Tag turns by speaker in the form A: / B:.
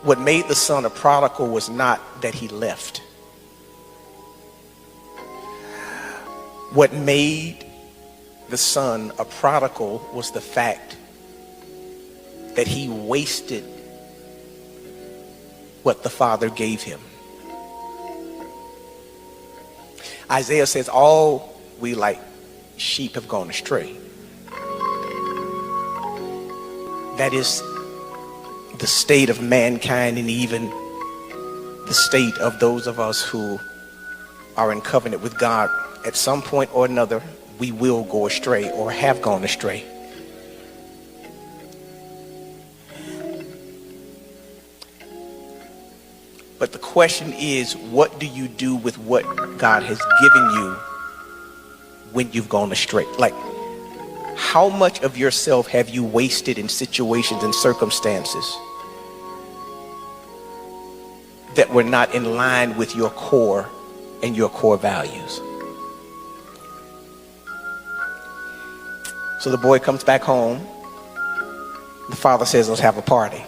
A: What made the son a prodigal was not that he left. What made the son a prodigal was the fact that he wasted what the father gave him. Isaiah says, all we like sheep have gone astray. That is the state of mankind, and even the state of those of us who are in covenant with God. At some point or another, we will go astray or have gone astray. But the question is, what do you do with what God has given you when you've gone astray? Like, how much of yourself have you wasted in situations and circumstances that were not in line with your core and your core values? So the boy comes back home. The father says, let's have a party.